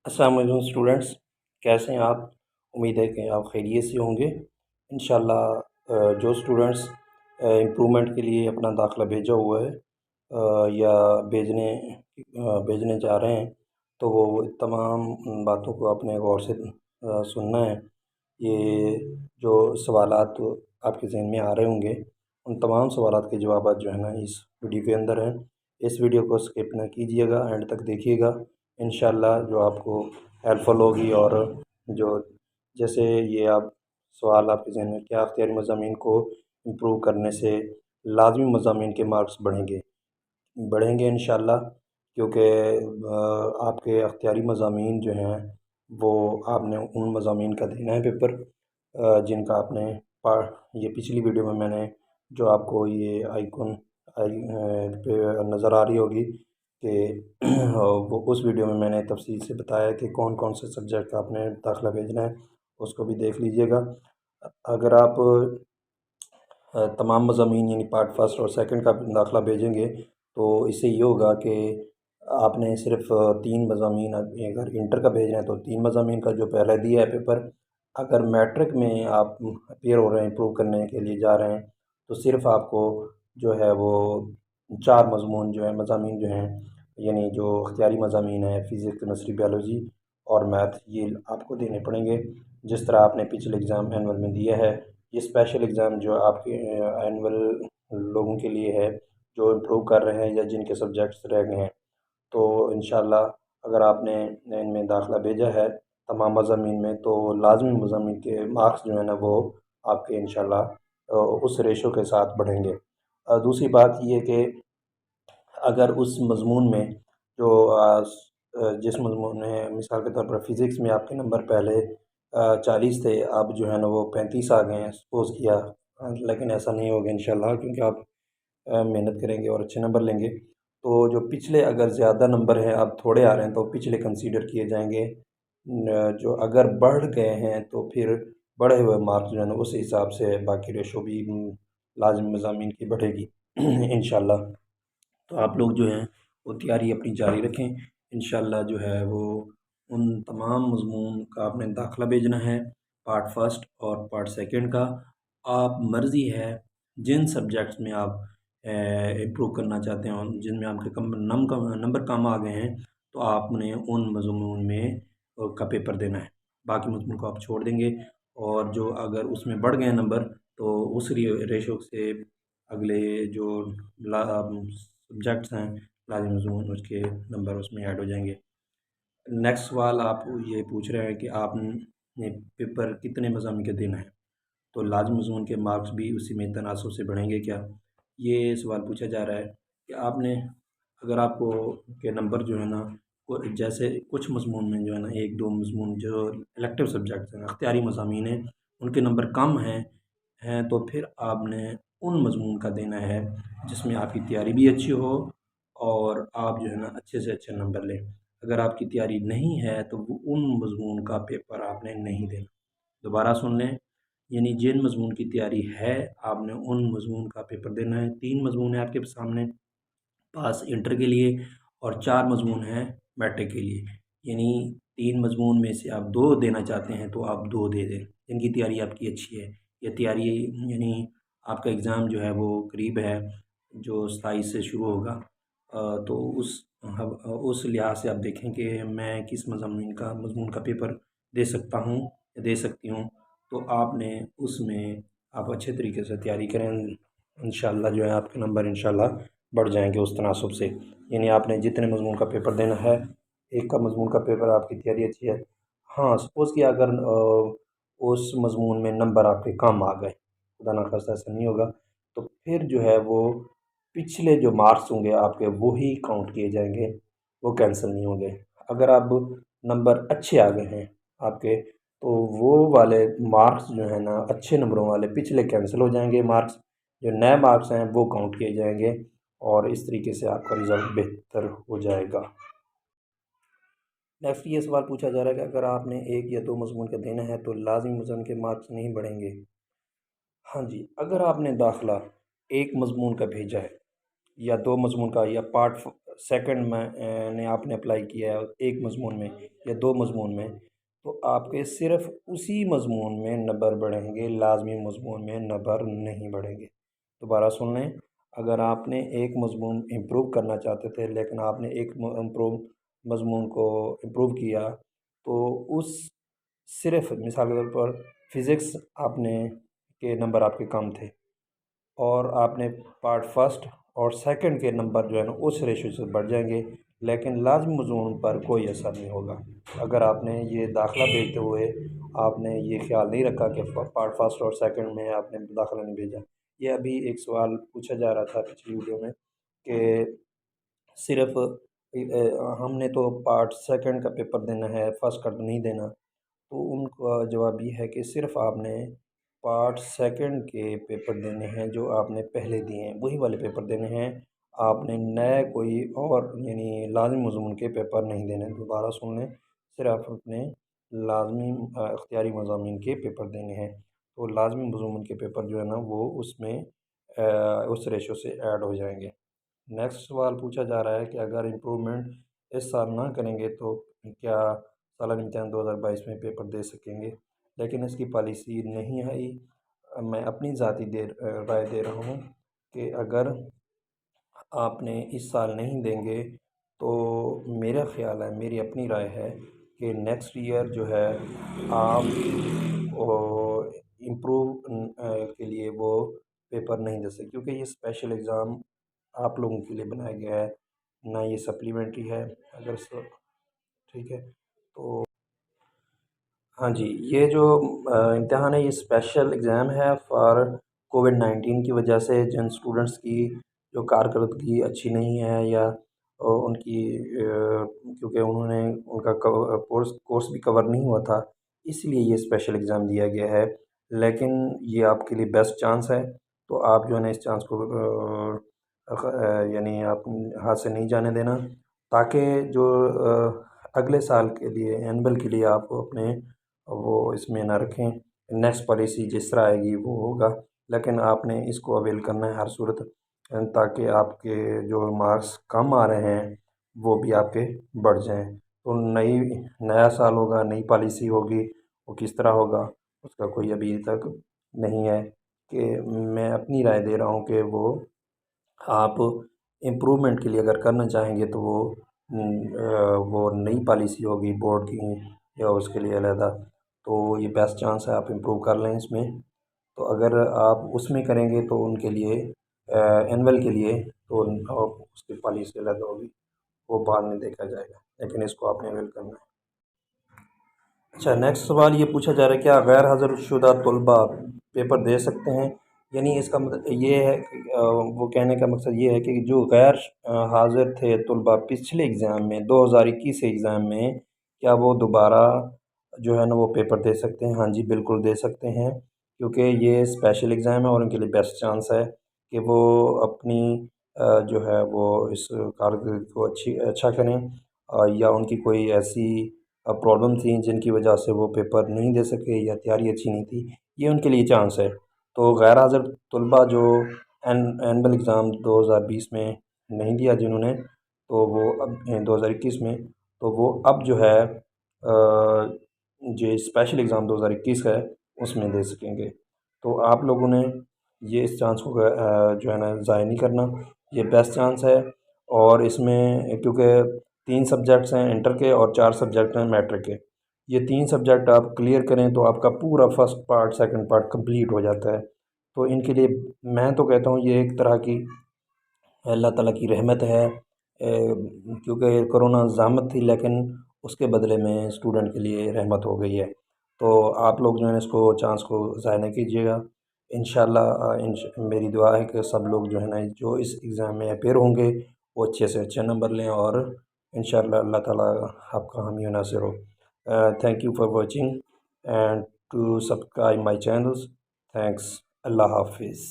अस्सलाम वालेकुम स्टूडेंट्स, कैसे हैं आप। उम्मीद है कि आप खैरियत से होंगे इंशाल्लाह। जो स्टूडेंट्स इम्प्रूवमेंट के लिए अपना दाखिला भेजा हुआ है या भेजने जा रहे हैं, तो वो तमाम बातों को अपने गौर से सुनना है। ये जो सवालात आपके ज़हन में आ रहे होंगे, उन तमाम सवालात के जवाब जो है ना इस वीडियो के अंदर हैं। इस वीडियो को स्किप ना कीजिएगा, एंड तक देखिएगा। इंशाल्लाह जो आपको हेल्पफुल होगी। और जो जैसे ये आप सवाल आपके ज़हन में, क्या अख्तियारी मज़ामीन को इम्प्रूव करने से लाज़मी मज़ामीन के मार्क्स बढ़ेंगे इंशाल्लाह। क्योंकि आपके अख्तियारी मज़ामीन जो हैं वो आपने उन मज़ामीन का देना है पेपर जिनका आपने ये पिछली वीडियो में मैंने जो आपको ये आइकन पे नज़र आ रही होगी कि वो उस वीडियो में मैंने तफसील से बताया कि कौन कौन से सब्जेक्ट का आपने दाखिला भेजना है, उसको भी देख लीजिएगा। अगर आप तमाम मज़ामीन यानी पार्ट फर्स्ट और सेकंड का दाखिला भेजेंगे तो इससे ये होगा कि आपने सिर्फ़ 3 मज़ामीन, अगर इंटर का भेजना है तो 3 मज़ामीन का जो पहले दिया है पेपर, अगर मैट्रिक में आप अपीयर हो रहे हैं, इम्प्रूव करने के लिए जा रहे हैं, तो सिर्फ़ आपको जो है वो 4 मज़मून जो है मज़ामीन जो हैं, यानी जो अख्तियारी मज़ामीन हैं फ़िज़िक्स, केमिस्ट्री, बायोलॉजी और मैथ, ये आपको देने पड़ेंगे। जिस तरह आपने पिछले एग्ज़ाम एनुअल में दिया है, ये स्पेशल एग्ज़ाम जो आपके एनुअल लोगों के लिए है जो इम्प्रूव कर रहे हैं या जिनके सब्जेक्ट्स रह गए हैं। तो इंशाल्लाह अगर आपने इनमें दाखिला भेजा है तमाम मज़ामीन में, तो लाज़मी मज़ामीन के मार्क्स जो है ना वो आपके इंशाल्लाह उस रेशो के साथ बढ़ेंगे। दूसरी बात ये कि अगर उस मज़मून में जो जिस मज़मून में मिसाल के तौर पर फ़िज़िक्स में आपके नंबर पहले 40 थे, अब जो है ना वो 35 आ गए हैं सपोज़ किया। लेकिन ऐसा नहीं होगा इंशाल्लाह, क्योंकि आप मेहनत करेंगे और अच्छे नंबर लेंगे। तो जो पिछले अगर ज़्यादा नंबर हैं, अब थोड़े आ रहे हैं, तो पिछले कंसीडर किए जाएंगे। जो अगर बढ़ गए हैं तो फिर बढ़े हुए मार्क्स जो है ना उस हिसाब से बाकी रेशो भी लाज़मी मज़ामीन की बढ़ेगी इंशाल्लाह। तो आप लोग जो हैं वो तैयारी अपनी जारी रखें। इंशाल्लाह जो है वो उन तमाम मज़मून का आपने दाखिला भेजना है, पार्ट फर्स्ट और पार्ट सेकंड का। आप मर्ज़ी है जिन सब्जेक्ट्स में आप इम्प्रूव करना चाहते हैं, जिनमें आपके नंबर कम आ गए हैं, तो आपने उन मज़मून में का पेपर देना है। बाकी मज़मून को आप छोड़ देंगे, और जो अगर उसमें बढ़ गए नंबर तो उस रेशो से अगले जो सब्जेक्ट्स हैं लाज़िम मज़मून, उसके नंबर उसमें ऐड हो जाएंगे। नेक्स्ट सवाल आप ये पूछ रहे हैं कि आपने पेपर कितने मज़ामीन के देना है, तो लाज़िम मज़मून के मार्क्स भी उसी में तनासब से बढ़ेंगे क्या, ये सवाल पूछा जा रहा है। कि आपने अगर आपको के नंबर जो है ना जैसे कुछ मज़मून में जो है ना 1-2 मज़मून जो इलेक्टिव सब्जेक्ट्स हैं, अख्तियारी मज़ामीन हैं, उनके नंबर कम हैं तो फिर आपने उन मज़मून का देना है जिसमें आपकी तैयारी भी अच्छी हो और आप जो है ना अच्छे से अच्छे नंबर लें। अगर आपकी तैयारी नहीं है तो वो उन मज़मून का पेपर आपने नहीं देना। दोबारा सुन लें, यानी जिन मज़मून की तैयारी है आपने उन मज़मून का पेपर देना है। 3 मज़मून है आपके सामने पास इंटर के लिए, और 4 मज़मून हैं मैट्रिक के लिए। यानी 3 मज़मून में से आप 2 देना चाहते हैं तो आप 2 दे दें, जिनकी तैयारी आपकी अच्छी है। ये तैयारी यानी आपका एग्ज़ाम जो है वो करीब है, जो 27 से शुरू होगा। तो उस लिहाज से आप देखें कि मैं किस मज़मून का पेपर दे सकता हूँ या दे सकती हूँ, तो आपने उसमें आप अच्छे तरीके से तैयारी करें। इंशाल्लाह जो है आपके नंबर इंशाल्लाह बढ़ जाएंगे उस तनासब से। यानी आपने जितने मज़मून का पेपर देना है, एक का मज़मून का पेपर आपकी तैयारी अच्छी है, हाँ सपोज़ कि अगर उस मज़मून में नंबर आपके कम आ गए, खुदा ना खास्ता ऐसा नहीं होगा, तो फिर जो है वो पिछले जो मार्क्स होंगे आपके वो ही काउंट किए जाएंगे, वो कैंसिल नहीं होंगे। अगर अब नंबर अच्छे आ गए हैं आपके, तो वो वाले मार्क्स जो है ना अच्छे नंबरों वाले पिछले कैंसिल हो जाएंगे मार्क्स, जो नए मार्क्स हैं वो काउंट किए जाएंगे, और इस तरीके से आपका रिज़ल्ट बेहतर हो जाएगा। नेक्स्ट ये सवाल पूछा जा रहा है कि अगर आपने 1 या 2 मज़मून का देना है तो लाज़िमी मज़मून के मार्क्स नहीं बढ़ेंगे। हाँ जी, अगर आपने दाखिला 1 मज़मून का भेजा है या 2 मज़मून का या पार्ट سیکنڈ میں نے آپ نے اپلائی کیا ہے ایک مضمون میں یا دو مضمون میں، تو آپ کے صرف اسی مضمون میں نمبر بڑھیں گے، لازمی مضمون میں نمبر نہیں بڑھیں گے۔ دوبارہ سن لیں، اگر آپ نے ایک مضمون امپروو کرنا چاہتے تھے لیکن آپ نے ایک مضمون کو امپروو کیا، تو اس صرف مثال کے طور پر فزکس آپ نے کے نمبر آپ کے کم تھے اور آپ نے پارٹ فرسٹ اور سیکنڈ کے نمبر جو ہے نا اس ریشو سے بڑھ جائیں گے، لیکن لازمی مضمون پر کوئی اثر نہیں ہوگا۔ اگر آپ نے یہ داخلہ بھیجتے ہوئے آپ نے یہ خیال نہیں رکھا کہ پارٹ فرسٹ اور سیکنڈ میں آپ نے داخلہ نہیں بھیجا، یہ ابھی ایک سوال پوچھا جا رہا تھا پچھلی ویڈیو میں کہ صرف ہم نے تو پارٹ سیکنڈ کا پیپر دینا ہے، فرسٹ کا نہیں دینا، تو ان کا جواب یہ ہے کہ صرف آپ نے پارٹ سیکنڈ کے پیپر دینے ہیں جو آپ نے پہلے دیے ہیں، وہی والے پیپر دینے ہیں، آپ نے نئے کوئی اور یعنی لازمی مضمون کے پیپر نہیں دینے۔ دوبارہ سن لیں، صرف اپنے لازمی اختیاری مضامین کے پیپر دینے ہیں، تو لازمی مضمون کے پیپر جو ہے نا وہ اس میں اس ریشو سے ایڈ ہو جائیں گے۔ نیکسٹ سوال پوچھا جا رہا ہے کہ اگر امپرومنٹ اس سال نہ کریں گے تو کیا سالانہ امتحان 2022 میں پیپر دے سکیں گے، لیکن اس کی پالیسی نہیں آئی۔ میں اپنی ذاتی رائے دے رہا ہوں کہ اگر آپ نے اس سال نہیں دیں گے تو میرا خیال ہے، میری اپنی رائے ہے کہ نیکسٹ ایئر جو ہے آپ امپروو کے لیے وہ پیپر نہیں دے سکتے، کیونکہ یہ اسپیشل ایگزام آپ لوگوں کے لیے بنایا گیا ہے، نہ یہ سپلیمنٹری ہے۔ اگر ٹھیک ہے تو ہاں جی، یہ جو امتحان ہے یہ اسپیشل ایگزام ہے فار کووڈ-19 کی وجہ سے جن اسٹوڈنٹس کی جو کارکردگی اچھی نہیں ہے یا ان کی کیونکہ انہوں نے ان کا کورس بھی کور نہیں ہوا تھا، اس لیے یہ اسپیشل ایگزام دیا گیا ہے، لیکن یہ آپ کے لیے بیسٹ چانس ہے، تو آپ جو ہے نا اس چانس کو یعنی آپ ہاتھ سے نہیں جانے دینا، تاکہ جو اگلے سال کے لیے اینول کے لیے آپ اپنے وہ اس میں نہ رکھیں، نیکسٹ پالیسی جس طرح آئے گی وہ ہوگا، لیکن آپ نے اس کو اویل کرنا ہے ہر صورت، تاکہ آپ کے جو مارکس کم آ رہے ہیں وہ بھی آپ کے بڑھ جائیں۔ تو نیا سال ہوگا، نئی پالیسی ہوگی، وہ کس طرح ہوگا اس کا کوئی ابھی تک نہیں ہے، کہ میں اپنی رائے دے رہا ہوں کہ آپ امپرومنٹ کے لیے اگر کرنا چاہیں گے تو وہ نئی پالیسی ہوگی بورڈ کی یا اس کے لیے علیحدہ، تو یہ بیسٹ چانس ہے آپ امپروو کر لیں اس میں۔ تو اگر آپ اس میں کریں گے تو ان کے لیے اینول کے لیے تو اس کی پالیسی علیحدہ ہوگی، وہ بعد میں دیکھا جائے گا، لیکن اس کو آپ نے ایول کرنا ہے۔ اچھا، نیکسٹ سوال یہ پوچھا جا رہا ہے کیا غیر حاضر شدہ طلباء پیپر دے سکتے ہیں؟ یعنی اس کا مطلب یہ ہے کہ وہ کہنے کا مقصد یہ ہے کہ جو غیر حاضر تھے طلباء پچھلے ایگزام میں 2021 ایگزام میں، کیا وہ دوبارہ جو ہے نا وہ پیپر دے سکتے ہیں؟ ہاں جی، بالکل دے سکتے ہیں، کیونکہ یہ اسپیشل ایگزام ہے اور ان کے لیے بیسٹ چانس ہے کہ وہ اپنی جو ہے وہ اس کارکردگی کو اچھا کریں، یا ان کی کوئی ایسی پرابلم تھیں جن کی وجہ سے وہ پیپر نہیں دے سکے یا تیاری اچھی نہیں تھی، یہ ان کے لیے چانس ہے۔ تو غیر حاضر طلباء جو اینول ایگزام 2020 میں نہیں دیا جنہوں نے، تو وہ اب 2021 میں، تو وہ اب جو ہے جو اسپیشل ایگزام 2021 کا ہے اس میں دے سکیں گے۔ تو آپ لوگوں نے یہ اس چانس کو جو ہے نا ضائع نہیں کرنا، یہ بیسٹ چانس ہے، اور اس میں کیونکہ 3 سبجیکٹس ہیں انٹر کے اور 4 سبجیکٹ ہیں میٹرک کے، یہ 3 سبجیکٹ آپ کلیئر کریں تو آپ کا پورا first part second part complete ہو جاتا ہے۔ تو ان کے لیے میں تو کہتا ہوں یہ ایک طرح کی اللہ تعالیٰ کی رحمت ہے، کیونکہ کرونا زحمت تھی لیکن اس کے بدلے میں اسٹوڈنٹ کے لیے رحمت ہو گئی ہے۔ تو آپ لوگ جو ہے اس کو چانس کو ضائع نہ کیجیے گا، انشاءاللہ میری دعا ہے کہ سب لوگ جو ہے نا جو اس ایگزام میں اپیئر ہوں گے وہ اچھے سے اچھے نمبر لیں، اور انشاءاللہ اللہ تعالیٰ آپ کا حامی و ناصر ہو۔ Thank you for watching and to subscribe my channels. Thanks, اللہ حافظ۔